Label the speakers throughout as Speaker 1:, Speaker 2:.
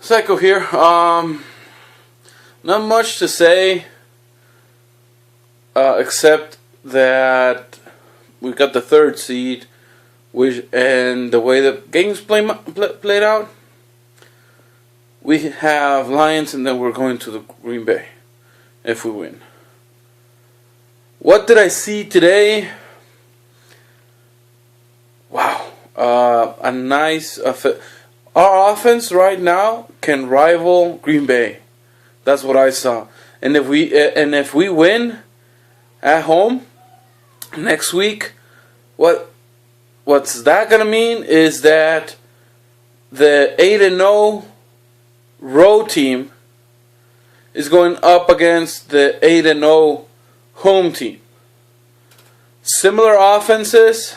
Speaker 1: Psycho here. Not much to say, except that we got the third seed, and the way the games played out, we have Lions, and then we're going to the Green Bay if we win. What did I see today? Wow, a nice. Our offense right now can rival Green Bay. That's what I saw. And if we win at home next week, what's that gonna mean is that the 8-0 road team is going up against the 8-0 home team. Similar offenses,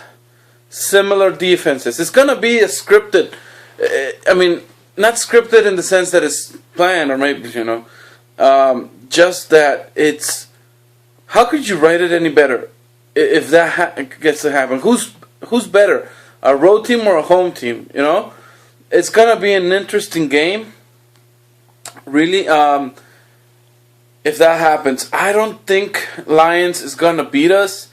Speaker 1: similar defenses. It's gonna be a scripted. I mean, not scripted in the sense that it's planned, or maybe just that it's. How could you write it any better if that gets to happen? Who's better, a road team or a home team? It's gonna be an interesting game. Really, if that happens, I don't think Lions is gonna beat us.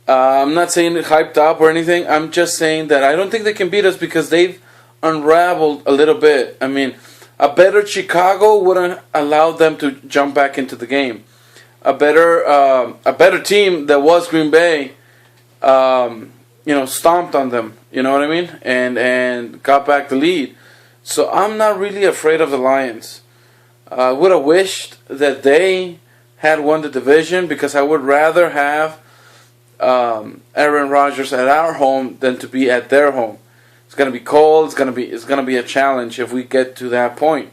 Speaker 1: I'm not saying it hyped up or anything. I'm just saying that I don't think they can beat us because they've unraveled a little bit. I mean, a better Chicago wouldn't allow them to jump back into the game. A better team that was Green Bay, stomped on them. You know what I mean? And got back the lead. So I'm not really afraid of the Lions. I would have wished that they had won the division because I would rather have Aaron Rodgers at our home than to be at their home. It's gonna be cold. It's gonna be a challenge if we get to that point.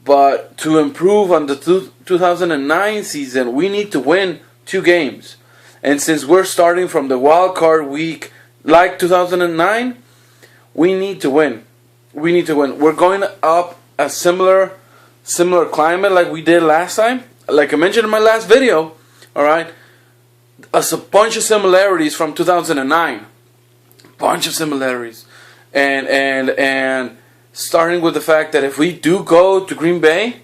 Speaker 1: But to improve on the 2009 season, we need to win 2 games. And since we're starting from the wild card week like 2009, we need to win. We need to win. We're going up a similar climate like we did last time. Like I mentioned in my last video, all right. A bunch of similarities from 2009. Bunch of similarities, and starting with the fact that if we do go to Green Bay,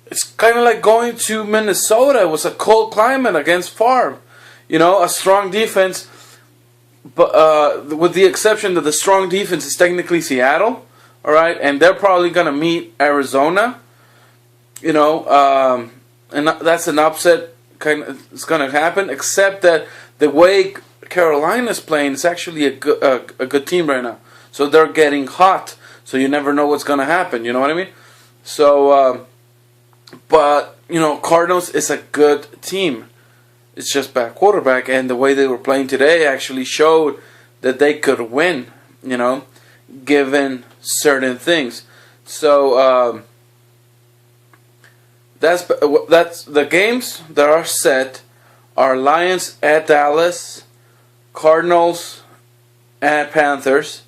Speaker 1: it's kind of like going to Minnesota. It was a cold climate against Favre, a strong defense, but with the exception that the strong defense is technically Seattle, all right, and they're probably gonna meet Arizona, and that's an upset. It's gonna happen, except that the way Carolina's playing is actually a good team right now. So they're getting hot. So you never know what's gonna happen. You know what I mean? So, but Cardinals is a good team. It's just bad quarterback, and the way they were playing today actually showed that they could win. Given certain things. So that's the games that are set are Lions at Dallas, Cardinals at Panthers,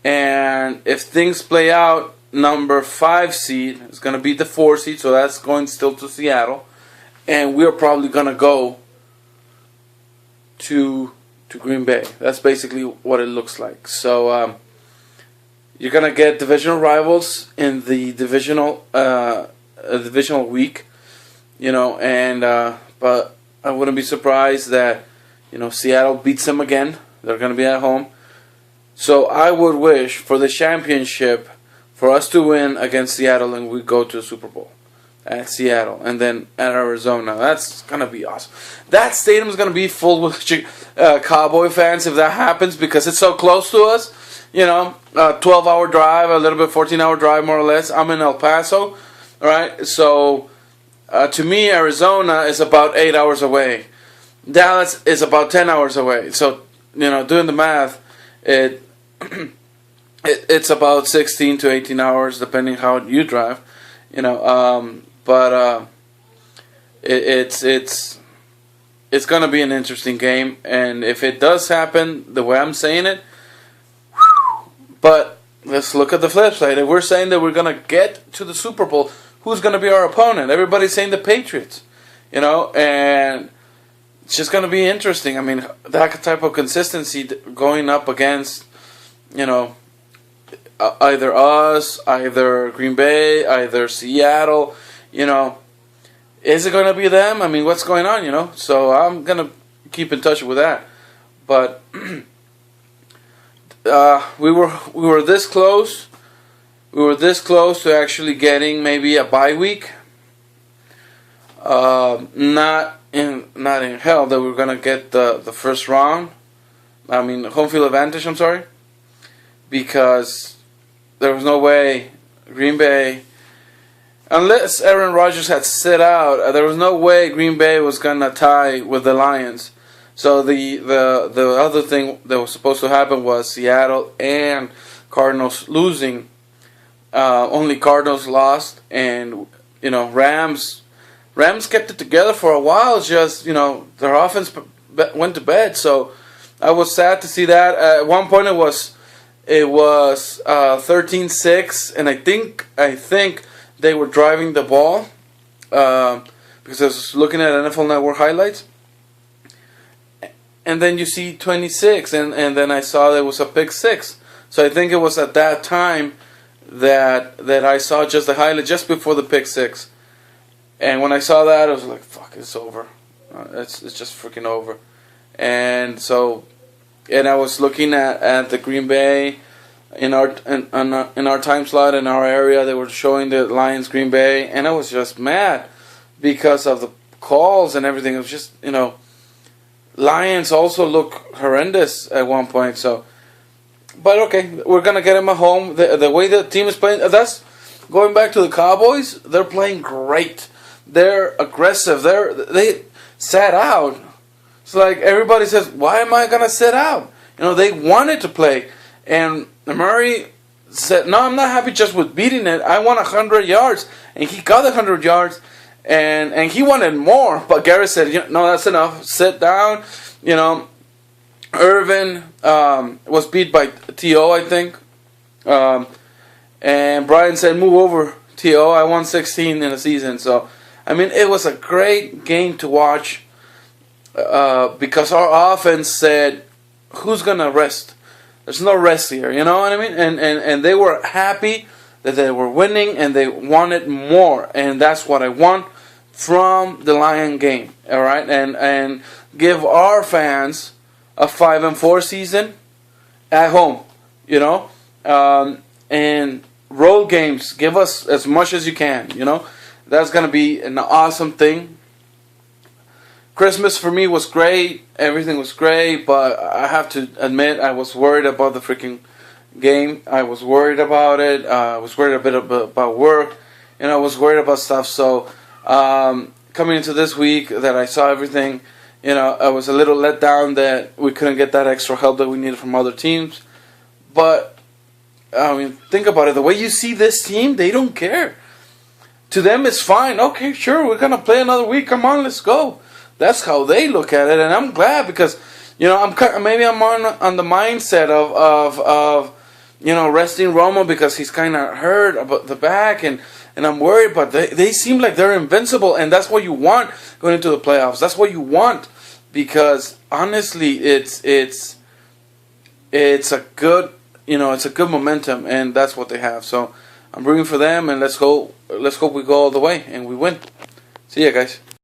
Speaker 1: and if things play out, number 5 seed is going to be the 4 seed, so that's going still to Seattle, and we're probably going to go to Green Bay. That's basically what it looks like. So you're going to get divisional rivals in the divisional week, but I wouldn't be surprised that Seattle beats them again. They're going to be at home. So I would wish for the championship for us to win against Seattle and we go to the Super Bowl at Seattle and then at Arizona. That's going to be awesome. That stadium is going to be full with Cowboy fans if that happens because it's so close to us. A 12-hour drive, a little bit 14-hour drive more or less. I'm in El Paso. All right. So to me, Arizona is about 8 hours away. Dallas is about 10 hours away. So, doing the math, it's about 16 to 18 hours, depending how you drive. But it's going to be an interesting game. And if it does happen the way I'm saying it, but let's look at the flip side. If we're saying that we're going to get to the Super Bowl, who's going to be our opponent? Everybody's saying the Patriots, and it's just going to be interesting. I mean, that type of consistency going up against, either us, either Green Bay, either Seattle. You know, is it going to be them? I mean, what's going on? You know, so I'm gonna keep in touch with that. But we were this close. We were this close to actually getting maybe a bye week. Not in hell that we're gonna get the first round. I mean, home field advantage. I'm sorry, because there was no way Green Bay, unless Aaron Rodgers had sit out, there was no way Green Bay was gonna tie with the Lions. So the other thing that was supposed to happen was Seattle and Cardinals losing. Only Cardinals lost, and you know Rams kept it together for a while. Just their offense went to bed. So I was sad to see that. At one point it was 13-6, and I think they were driving the ball because I was looking at NFL Network highlights, and then you see 26, and then I saw there was a pick six. So I think it was at that time that I saw just the highlight just before the pick six, and when I saw that I was like, "Fuck, it's over. It's just freaking over." And I was looking at the Green Bay in our time slot in our area. They were showing the Lions Green Bay, and I was just mad because of the calls and everything. It was just Lions also look horrendous at one point. So, but okay, we're gonna get them at home. The way the team is playing, that's going back to the Cowboys. They're playing great. They're aggressive. They sat out. It's like everybody says, why am I going to sit out? They wanted to play. And Murray said, no, I'm not happy just with beating it. I want 100 yards. And he got 100 yards. And he wanted more. But Garrett said, no, that's enough. Sit down. Irvin was beat by T.O., I think. And Brian said, move over, T.O. I won 16 in a season. So, I mean, it was a great game to watch. Because our offense said, who's going to rest? There's no rest here, you know what I mean? And they were happy that they were winning, and they wanted more. And that's what I want from the Lion game, all right? And give our fans a 5-4 season at home, and road games, give us as much as you can, That's going to be an awesome thing. Christmas for me was great. Everything was great, but I have to admit I was worried about the freaking game. I was worried about it. I was worried a bit about work. I was worried about stuff. So coming into this week that I saw everything, I was a little let down that we couldn't get that extra help that we needed from other teams. But I mean, think about it. The way you see this team, they don't care. To them, it's fine. Okay, sure, we're going to play another week. Come on, let's go. That's how they look at it, and I'm glad because, I'm on the mindset of resting Romo because he's kind of hurt about the back, and I'm worried, but they seem like they're invincible, and that's what you want going into the playoffs. That's what you want because honestly, it's a good it's a good momentum, and that's what they have. So I'm rooting for them, and let's hope we go all the way and we win. See ya, guys.